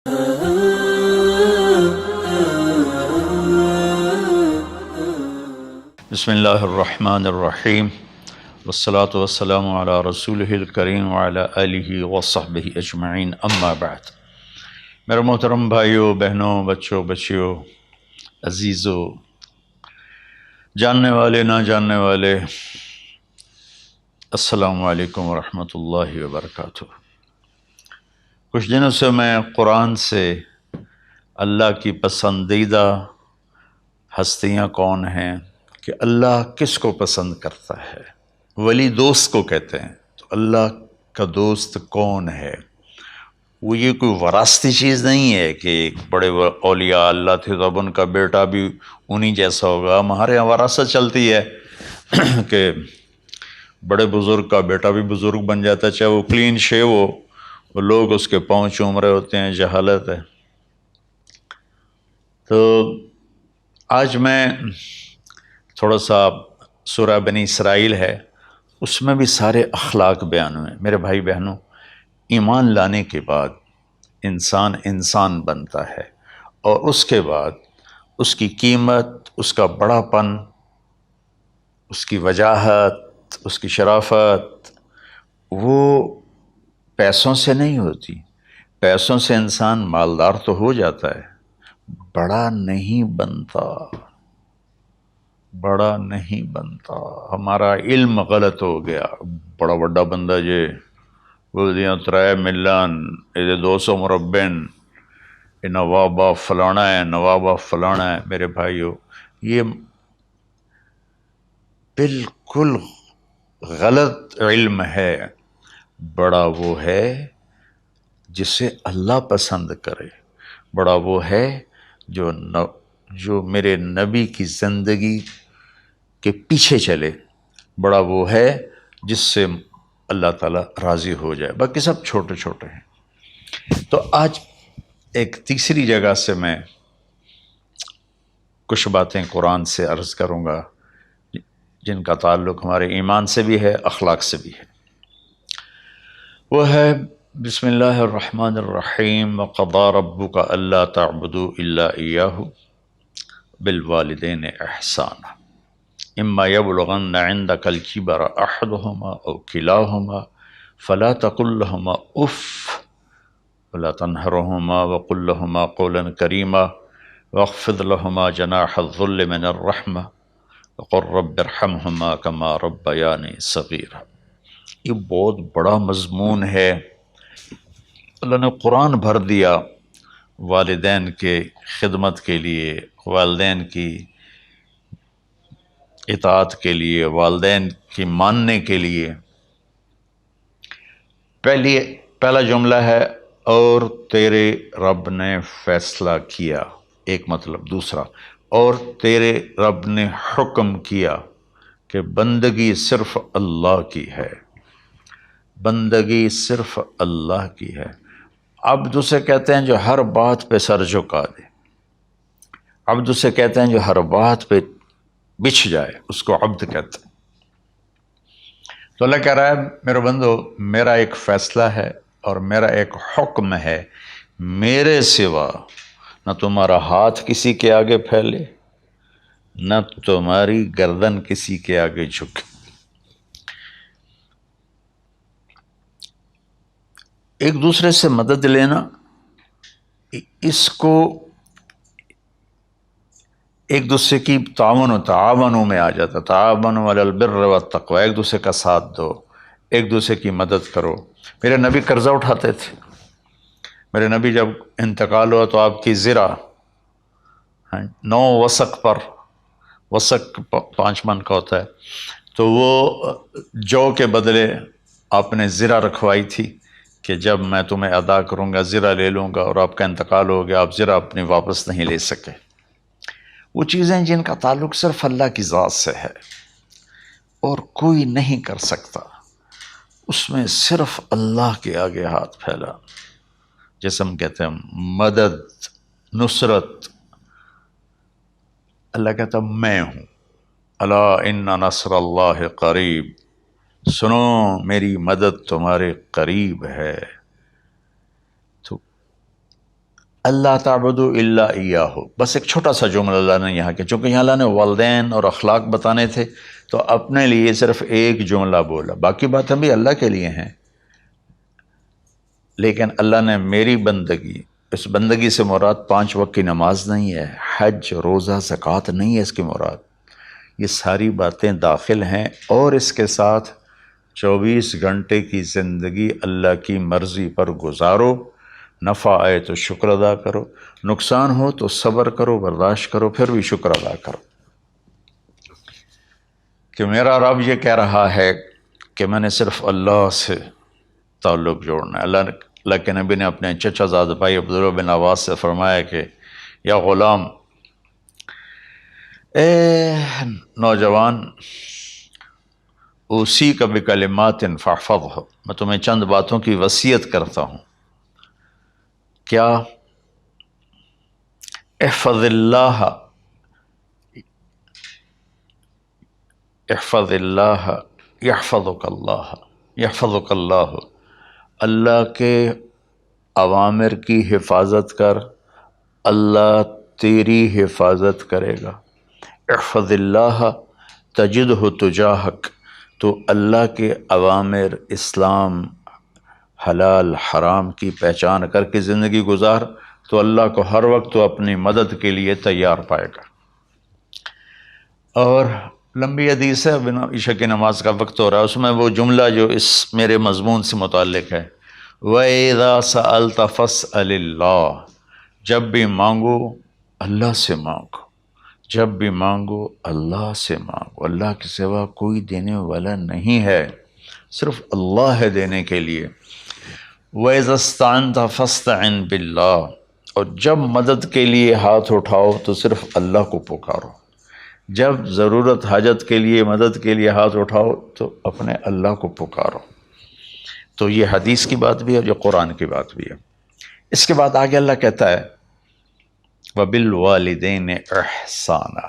بسم اللہ الرحمن الرحیم والصلاة والسلام علی رسولہ الکریم وعلی آلہ وصحبہ اجمعین، اما بعد۔ میرے محترم بھائیوں، بہنوں، بچوں، بچیوں، عزیزوں، جاننے والے، نہ جاننے والے، السلام علیکم ورحمۃ اللہ وبرکاتہ۔ کچھ دنوں سے میں قرآن سے اللہ کی پسندیدہ ہستیاں کون ہیں، کہ اللہ کس کو پسند کرتا ہے، ولی دوست کو کہتے ہیں۔ تو اللہ کا دوست کون ہے؟ وہ یہ کوئی وراثتی چیز نہیں ہے کہ ایک بڑے اولیاء اللہ تھے تو اب ان کا بیٹا بھی انہی جیسا ہوگا۔ ہمارے یہاں وراثت چلتی ہے کہ بڑے بزرگ کا بیٹا بھی بزرگ بن جاتا ہے، چاہے وہ کلین شیو ہو، وہ لوگ اس کے پاؤں چوم رہے ہوتے ہیں، جہالت ہے۔ تو آج میں تھوڑا سا سورہ بنی اسرائیل ہے، اس میں بھی سارے اخلاق بیان ہوئے۔ میرے بھائی بہنوں، ایمان لانے کے بعد انسان بنتا ہے، اور اس کے بعد اس کی قیمت، اس کا بڑا پن، اس کی وجاہت، اس کی شرافت، وہ پیسوں سے نہیں ہوتی۔ پیسوں سے انسان مالدار تو ہو جاتا ہے، بڑا نہیں بنتا، بڑا نہیں بنتا۔ ہمارا علم غلط ہو گیا۔ بڑا بڑا بندہ جے بولدیاں 3 ملن، یہ 200 مربع، یہ نوابہ فلانا ہے، نوابہ فلانا ہے۔ میرے بھائیو، یہ بالکل غلط علم ہے۔ بڑا وہ ہے جسے اللہ پسند کرے، بڑا وہ ہے جو میرے نبی کی زندگی کے پیچھے چلے، بڑا وہ ہے جس سے اللہ تعالیٰ راضی ہو جائے، باقی سب چھوٹے چھوٹے ہیں۔ تو آج ایک تیسری جگہ سے میں کچھ باتیں قرآن سے عرض کروں گا جن کا تعلق ہمارے ایمان سے بھی ہے، اخلاق سے بھی ہے۔ وہ ہے بسم اللہ الرحمن الرحیم، وَقَضَىٰ رَبُّكَ أَلَّا تَعْبُدُوا إِلَّا إِيَّاهُ بِالْوَالِدَيْنِ إِحْسَانًا إِمَّا يَبْلُغَنَّ عِندَكَ الْكِبَرَ أَحَدُهُمَا أَوْ كِلَاهُمَا فَلَا تَقُل لَّهُمَا أُفٍّ وَلَا تَنْهَرْهُمَا وَقُل لَّهُمَا قَوْلًا كَرِيمًا وَاخْفِضْ لَهُمَا جَنَاحَ الذُّلِّ مِنَ الرَّحْمَةِ وَقُل رَّبِّ ارْحَمْهُمَا كَمَا رَبَّيَانِي صَغِيرًا۔ یہ بہت بڑا مضمون ہے۔ اللہ نے قرآن بھر دیا والدین کے خدمت کے لیے، والدین کی اطاعت کے لیے، والدین کی ماننے کے لیے۔ پہلا جملہ ہے اور تیرے رب نے فیصلہ کیا، ایک مطلب۔ دوسرا، اور تیرے رب نے حکم کیا کہ بندگی صرف اللہ کی ہے، بندگی صرف اللہ کی ہے۔ عبد اسے کہتے ہیں جو ہر بات پہ سر جھکا دے، عبد اسے کہتے ہیں جو ہر بات پہ بچھ جائے، اس کو عبد کہتے ہیں۔ تو اللہ کہہ رہا ہے میرے بندو، میرا ایک فیصلہ ہے اور میرا ایک حکم ہے، میرے سوا نہ تمہارا ہاتھ کسی کے آگے پھیلے، نہ تمہاری گردن کسی کے آگے جھکے۔ ایک دوسرے سے مدد لینا، اس کو ایک دوسرے کی تعاونوں میں آ جاتا، تعاونوا علی البر والتقوی، ایک دوسرے کا ساتھ دو، ایک دوسرے کی مدد کرو۔ میرے نبی قرضہ اٹھاتے تھے۔ میرے نبی جب انتقال ہوا تو آپ کی زرہ 9 وسق پر، وسق 5 من کا ہوتا ہے، تو وہ جو کے بدلے آپ نے زرہ رکھوائی تھی کہ جب میں تمہیں ادا کروں گا زرہ لے لوں گا، اور آپ کا انتقال ہو گیا، آپ زرہ اپنی واپس نہیں لے سکے۔ وہ چیزیں جن کا تعلق صرف اللہ کی ذات سے ہے اور کوئی نہیں کر سکتا، اس میں صرف اللہ کے آگے ہاتھ پھیلا، جیسے ہم کہتے ہیں مدد، نصرت۔ اللہ کہتا میں ہوں، الا ان نصر اللہ قریب، سنو میری مدد تمہارے قریب ہے۔ تو اللہ تعبدوا الا ایاہ، بس ایک چھوٹا سا جملہ اللہ نے یہاں کیا، چونکہ یہاں اللہ نے والدین اور اخلاق بتانے تھے تو اپنے لیے صرف ایک جملہ بولا، باقی باتیں بھی اللہ کے لیے ہیں، لیکن اللہ نے میری بندگی، اس بندگی سے مراد 5 وقت کی نماز نہیں ہے، حج، روزہ، زکوٰۃ نہیں ہے اس کی مراد، یہ ساری باتیں داخل ہیں، اور اس کے ساتھ 24 گھنٹے کی زندگی اللہ کی مرضی پر گزارو، نفع آئے تو شکر ادا کرو، نقصان ہو تو صبر کرو، برداشت کرو، پھر بھی شکر ادا کرو، کہ میرا رب یہ کہہ رہا ہے کہ میں نے صرف اللہ سے تعلق جوڑنا ہے۔ اللہ کے نبی نے اپنے چچا زاد بھائی عبداللہ بن عباس سے فرمایا کہ یا غلام، اے نوجوان، اوصیک بکلمات فاحفظہ، میں تمہیں چند باتوں کی وصیت کرتا ہوں، کیا؟ احفظ اللہ، احفظ اللہ یحفظک اللہ، یحفظک اللہ، اللہ کے اوامر کی حفاظت کر، اللہ تیری حفاظت کرے گا۔ احفظ اللہ تجدہ تجاہک، تو اللہ کے اوامر، اسلام، حلال حرام کی پہچان کر کے زندگی گزار تو اللہ کو ہر وقت تو اپنی مدد کے لیے تیار پائے گا۔ اور لمبی حدیث ہے، بنا عشاء کی نماز کا وقت ہو رہا ہے، اس میں وہ جملہ جو اس میرے مضمون سے متعلق ہے، وَإِذَا سَأَلْتَ فَاسْأَلِ اللَّهِ، جب بھی مانگو اللہ سے مانگو، جب بھی مانگو اللہ سے مانگو، اللہ کے سوا کوئی دینے والا نہیں ہے، صرف اللہ ہے دینے کے لیے۔ وَإِذَا اسْتَعَنْتَ فَاسْتَعِنْ بِاللَّهِ، اور جب مدد کے لیے ہاتھ اٹھاؤ تو صرف اللہ کو پکارو، جب ضرورت حاجت کے لیے، مدد کے لیے ہاتھ اٹھاؤ تو اپنے اللہ کو پکارو۔ تو یہ حدیث کی بات بھی ہے اور یہ قرآن کی بات بھی ہے۔ اس کے بعد آگے اللہ کہتا ہے وَبِالْوَالِدَيْنِ إِحْسَانًا،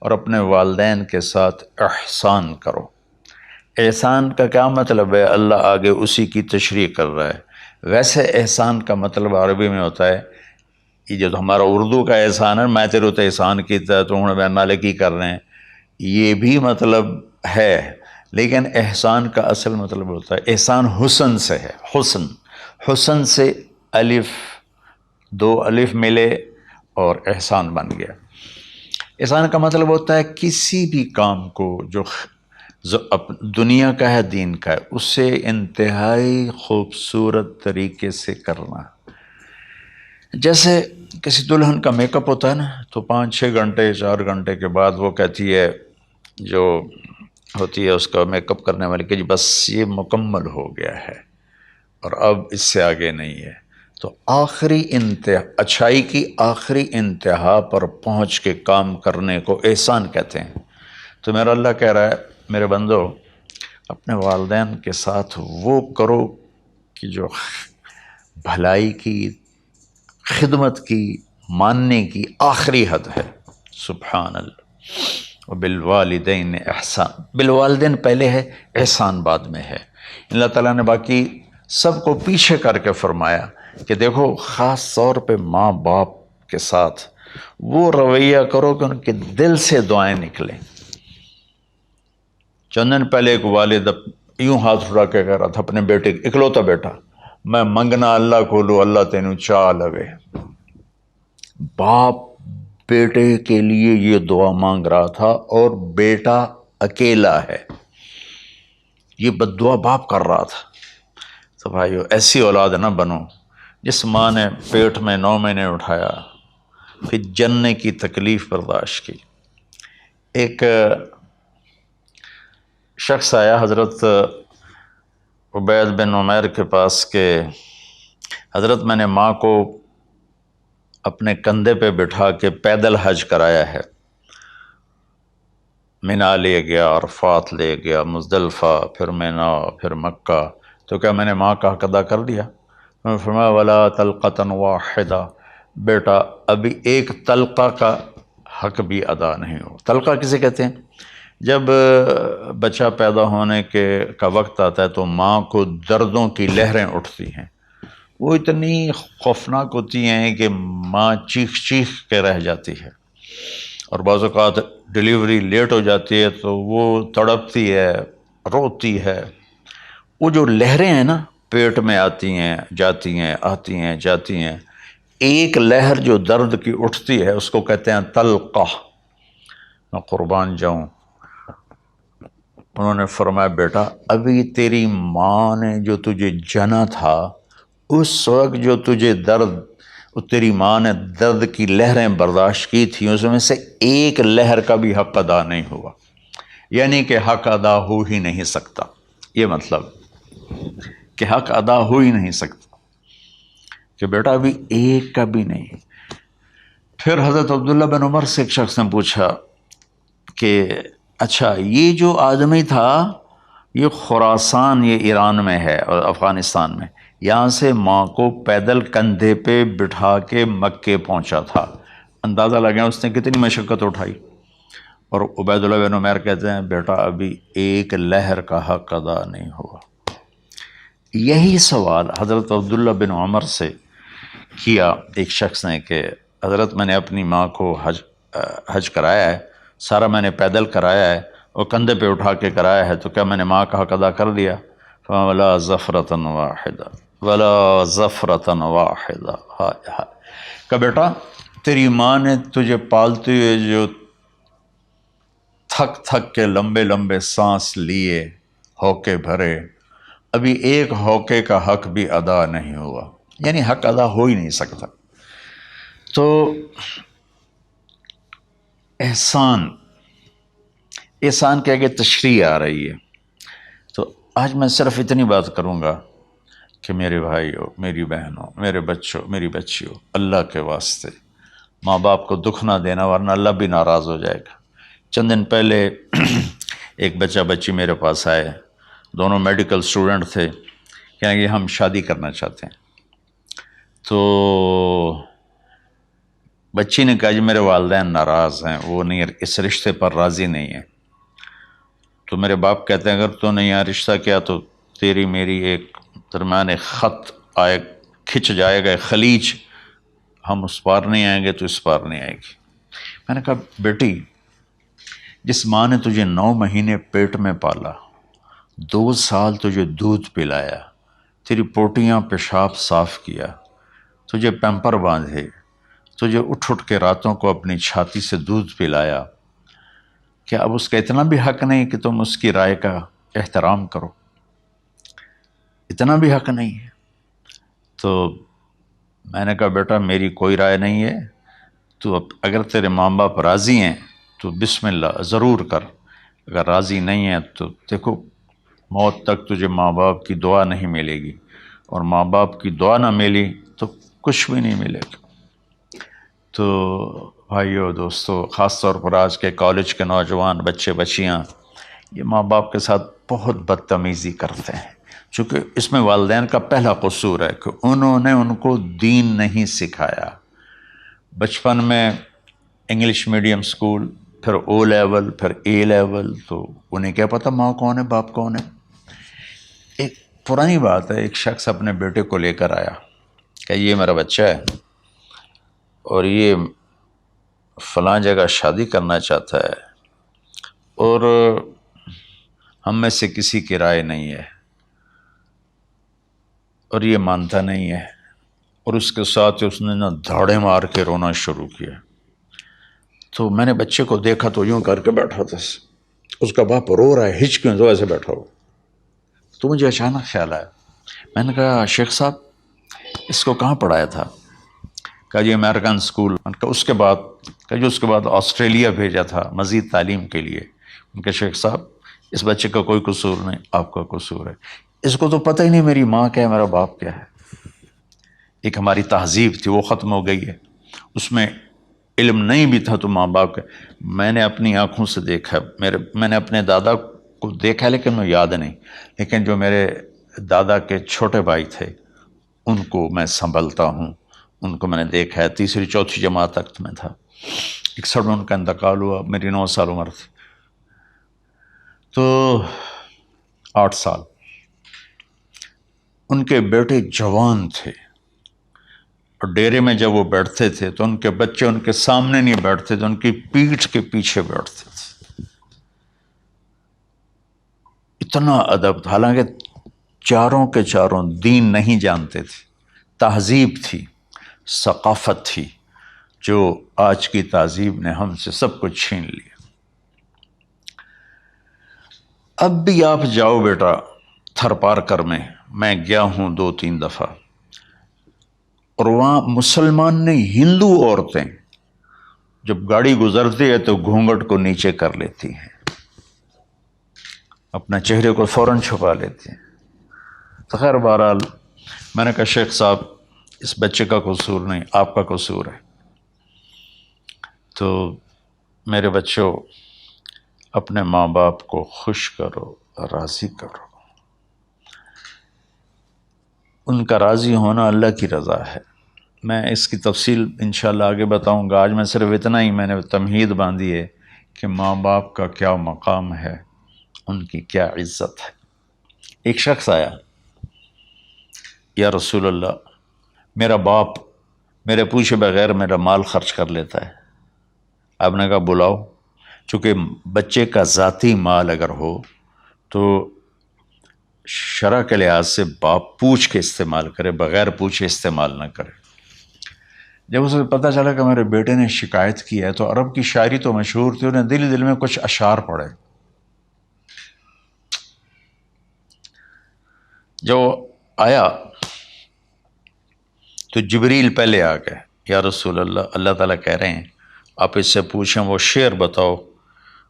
اور اپنے والدین کے ساتھ احسان کرو۔ احسان کا کیا مطلب ہے؟ اللہ آگے اسی کی تشریح کر رہا ہے۔ ویسے احسان کا مطلب عربی میں ہوتا ہے، یہ جو ہمارا اردو کا احسان ہے، میں تیرے تو احسان کیتا ہے تو ہوں میں نالے کی کر رہے ہیں، یہ بھی مطلب ہے، لیکن احسان کا اصل مطلب ہوتا ہے، احسان حسن سے ہے، حسن، حسن سے الف، 2 الف ملے اور احسان بن گیا۔ احسان کا مطلب ہوتا ہے کسی بھی کام کو جو دنیا کا ہے، دین کا ہے، اسے انتہائی خوبصورت طریقے سے کرنا۔ جیسے کسی دلہن کا میک اپ ہوتا ہے نا، تو 5-6 گھنٹے 4 گھنٹے کے بعد وہ کہتی ہے، جو ہوتی ہے اس کا میک اپ کرنے والی، کہ جی بس یہ مکمل ہو گیا ہے اور اب اس سے آگے نہیں ہے۔ تو آخری انتہا، اچھائی کی آخری انتہا پر پہنچ کے کام کرنے کو احسان کہتے ہیں۔ تو میرا اللہ کہہ رہا ہے میرے بندو، اپنے والدین کے ساتھ وہ کرو کہ جو بھلائی کی، خدمت کی، ماننے کی آخری حد ہے۔ سبحان اللہ۔ وبالوالدین احسان، بالوالدین پہلے ہے، احسان بعد میں ہے۔ اللہ تعالیٰ نے باقی سب کو پیچھے کر کے فرمایا کہ دیکھو خاص طور پہ ماں باپ کے ساتھ وہ رویہ کرو کہ ان کے دل سے دعائیں نکلیں۔ چند دن پہلے ایک والد یوں ہاتھ اٹھا کے کہہ رہا تھا اپنے بیٹے، اکلوتا بیٹا، میں منگنا اللہ کو لو، اللہ تینوں چاہ لوے۔ باپ بیٹے کے لیے یہ دعا مانگ رہا تھا اور بیٹا اکیلا ہے، یہ بد دعا باپ کر رہا تھا۔ تو بھائیو ایسی اولاد نہ بنو جس ماں نے پیٹ میں 9 مہینے اٹھایا، پھر جننے کی تکلیف برداشت کی۔ ایک شخص آیا حضرت عبید بن عمیر کے پاس کہ حضرت میں نے ماں کو اپنے کندھے پہ بٹھا کے پیدل حج کرایا ہے، مینا لے گیا، عرفات لے گیا، مزدلفہ، پھر مینا، پھر مکہ، تو کیا میں نے ماں کا حق ادا کر دیا؟ میں نے فرمایا ولا تلقۃ واحدہ، بیٹا ابھی ایک تلقہ کا حق بھی ادا نہیں ہو۔ تلقہ کسے کہتے ہیں؟ جب بچہ پیدا ہونے کا وقت آتا ہے تو ماں کو دردوں کی لہریں اٹھتی ہیں، وہ اتنی خوفناک ہوتی ہیں کہ ماں چیخ چیخ کے رہ جاتی ہے، اور بعض اوقات ڈلیوری لیٹ ہو جاتی ہے تو وہ تڑپتی ہے، روتی ہے۔ وہ جو لہریں ہیں نا پیٹ میں آتی ہیں جاتی ہیں، آتی ہیں جاتی ہیں، ایک لہر جو درد کی اٹھتی ہے اس کو کہتے ہیں طلقہ۔ میں قربان جاؤں، انہوں نے فرمایا بیٹا ابھی تیری ماں نے جو تجھے جنا تھا اس وقت جو تجھے درد، تیری ماں نے درد کی لہریں برداشت کی تھیں، اس میں سے ایک لہر کا بھی حق ادا نہیں ہوا، یعنی کہ حق ادا ہو ہی نہیں سکتا۔ یہ مطلب کہ حق ادا ہو ہی نہیں سکتا، کہ بیٹا ابھی ایک کا بھی نہیں۔ پھر حضرت عبداللہ بن عمر سے ایک شخص نے پوچھا کہ اچھا یہ جو آدمی تھا یہ خراسان، یہ ایران میں ہے اور افغانستان میں، یہاں سے ماں کو پیدل کندھے پہ بٹھا کے مکے پہنچا تھا، اندازہ لگا اس نے کتنی مشقت اٹھائی۔ اور عبید اللہ بن عمیر کہتے ہیں بیٹا ابھی ایک لہر کا حق ادا نہیں ہوا۔ یہی سوال حضرت عبداللہ بن عمر سے کیا ایک شخص نے کہ حضرت میں نے اپنی ماں کو حج کرایا ہے، سارا میں نے پیدل کرایا ہے اور کندھے پہ اٹھا کے کرایا ہے، تو کیا میں نے ماں کا حق ادا کر دیا؟ ولا ظفرۃ واحدہ ولا ظفرۃ واحدہ۔ ہائے ہائے، کہ بیٹا تیری ماں نے تجھے پالتے ہوئے جو تھک تھک کے لمبے لمبے سانس لیے، ہوکے بھرے، ابھی ایک ہوکے کا حق بھی ادا نہیں ہوا، یعنی حق ادا ہو ہی نہیں سکتا۔ تو احسان کے آگے تشریح آ رہی ہے۔ تو آج میں صرف اتنی بات کروں گا کہ میرے بھائیوں، میری بہنوں، میرے بچوں، میری بچیوں، اللہ کے واسطے ماں باپ کو دکھ نہ دینا ورنہ اللہ بھی ناراض ہو جائے گا۔ چند دن پہلے ایک بچہ بچی میرے پاس آئے، دونوں میڈیکل اسٹوڈنٹ تھے، کہیں کہ ہم شادی کرنا چاہتے ہیں۔ تو بچی نے کہا جی میرے والدین ناراض ہیں، وہ نہیں، اس رشتے پر راضی نہیں ہیں۔ تو میرے باپ کہتے ہیں اگر تو نے یہاں رشتہ کیا تو تیری میری ایک درمیان ایک خط آئے، کھچ جائے گا، ایک خلیج، ہم اس پار نہیں آئیں گے تو اس پار نہیں آئے گی۔ میں نے کہا بیٹی جس ماں نے تجھے 9 مہینے پیٹ میں پالا، 2 سال تجھے دودھ پلایا، تیری پوٹیاں پیشاب صاف کیا، تجھے پیمپر باندھے، تجھے اٹھ اٹھ کے راتوں کو اپنی چھاتی سے دودھ پلایا، کیا اب اس کا اتنا بھی حق نہیں کہ تم اس کی رائے کا احترام کرو؟ اتنا بھی حق نہیں ہے؟ تو میں نے کہا بیٹا میری کوئی رائے نہیں ہے، تو اگر تیرے ماں باپ راضی ہیں تو بسم اللہ ضرور کر، اگر راضی نہیں ہیں تو دیکھو موت تک تجھے ماں باپ کی دعا نہیں ملے گی، اور ماں باپ کی دعا نہ ملی تو کچھ بھی نہیں ملے گا۔ تو بھائیو دوستو، خاص طور پر آج کے کالج کے نوجوان بچے بچیاں یہ ماں باپ کے ساتھ بہت بدتمیزی کرتے ہیں، چونکہ اس میں والدین کا پہلا قصور ہے کہ انہوں نے ان کو دین نہیں سکھایا۔ بچپن میں انگلش میڈیم سکول، پھر او لیول، پھر اے لیول، تو انہیں کیا پتہ ماں کون ہے باپ کون ہے۔ ایک پرانی بات ہے، ایک شخص اپنے بیٹے کو لے کر آیا کہ یہ میرا بچہ ہے اور یہ فلاں جگہ شادی کرنا چاہتا ہے اور ہم میں سے کسی کی رائے نہیں ہے اور یہ مانتا نہیں ہے، اور اس کے ساتھ اس نے نا دھاڑے مار کے رونا شروع کیا۔ تو میں نے بچے کو دیکھا تو یوں کر کے بیٹھا تھا، اس کا باپ رو رہا ہے، ہچ کیوں تو ایسے بیٹھا ہو۔ تو مجھے اچانک خیال آیا، میں نے کہا شیخ صاحب اس کو کہاں پڑھایا تھا؟ کہا جی امریکن اسکول۔ میں نے کہا اس کے بعد؟ کہا جی اس کے بعد آسٹریلیا بھیجا تھا مزید تعلیم کے لیے۔ ان کے شیخ صاحب اس بچے کا کوئی قصور نہیں، آپ کا قصور ہے، اس کو تو پتہ ہی نہیں میری ماں کیا ہے میرا باپ کیا ہے۔ ایک ہماری تہذیب تھی وہ ختم ہو گئی ہے، اس میں علم نہیں بھی تھا تو ماں باپ کا۔ میں نے اپنی آنکھوں سے دیکھا، میں نے اپنے دادا کو دیکھا لیکن میں یاد نہیں، لیکن جو میرے دادا کے چھوٹے بھائی تھے ان کو میں سنبھلتا ہوں، ان کو میں نے دیکھا ہے، 3ری 4تھی جماعت تک میں تھا۔ 61 میں ان کا انتقال ہوا، میری 9 سال عمر تھی، تو 8 سال۔ ان کے بیٹے جوان تھے، اور ڈیرے میں جب وہ بیٹھتے تھے تو ان کے بچے ان کے سامنے نہیں بیٹھتے تھے، ان کی پیٹھ کے پیچھے بیٹھتے تھے۔ اتنا ادب تھا، حالانکہ چاروں کے چاروں دین نہیں جانتے تھے، تہذیب تھی، ثقافت تھی، جو آج کی تہذیب نے ہم سے سب کچھ چھین لیا۔ اب بھی آپ جاؤ بیٹا تھر پارکر میں گیا ہوں 2-3 دفعہ، اور وہاں مسلمان نہیں، ہندو عورتیں جب گاڑی گزرتی ہے تو گھونگھٹ کو نیچے کر لیتی ہیں، اپنا چہرے کو فوراً چھپا لیتی ہیں۔ تو خیر بہرحال میں نے کہا شیخ صاحب اس بچے کا قصور نہیں، آپ کا قصور ہے، تو میرے بچوں اپنے ماں باپ کو خوش کرو، راضی کرو۔ ان کا راضی ہونا اللہ کی رضا ہے۔ میں اس کی تفصیل انشاءاللہ آگے بتاؤں گا، آج میں صرف اتنا ہی میں نے تمہید باندھی ہے کہ ماں باپ کا کیا مقام ہے، ان کی کیا عزت ہے۔ ایک شخص آیا، یا رسول اللہ میرا باپ میرے پوچھے بغیر میرا مال خرچ کر لیتا ہے۔ آپ نے کہا بلاؤ، چونکہ بچے کا ذاتی مال اگر ہو تو شرع کے لحاظ سے باپ پوچھ کے استعمال کرے، بغیر پوچھے استعمال نہ کرے۔ جب اسے پتہ چلا کہ میرے بیٹے نے شکایت کی ہے تو عرب کی شاعری تو مشہور تھی، انہیں دل دل میں کچھ اشعار پڑھے۔ جو آیا تو جبریل پہلے آ گئے، یا رسول اللہ اللہ تعالیٰ کہہ رہے ہیں آپ اس سے پوچھیں وہ شعر بتاؤ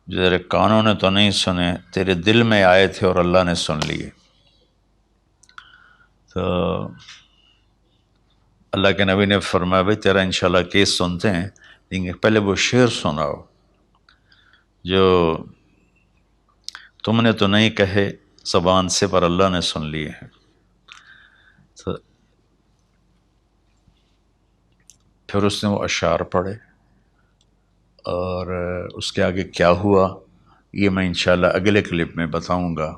جو تیرے کانوں نے تو نہیں سنے، تیرے دل میں آئے تھے اور اللہ نے سن لیے۔ تو اللہ کے نبی نے فرمایا بھائی تیرا انشاءاللہ کیس سنتے ہیں، لیکن پہلے وہ شعر سناؤ جو تم نے تو نہیں کہے زبان سے پر اللہ نے سن لیے ہیں۔ تو پھر اس نے وہ اشعار پڑھے، اور اس کے آگے کیا ہوا یہ میں انشاءاللہ اگلے کلپ میں بتاؤں گا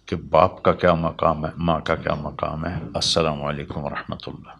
کہ باپ کا کیا مقام ہے، ماں کا کیا مقام ہے۔ السلام علیکم ورحمۃ اللہ۔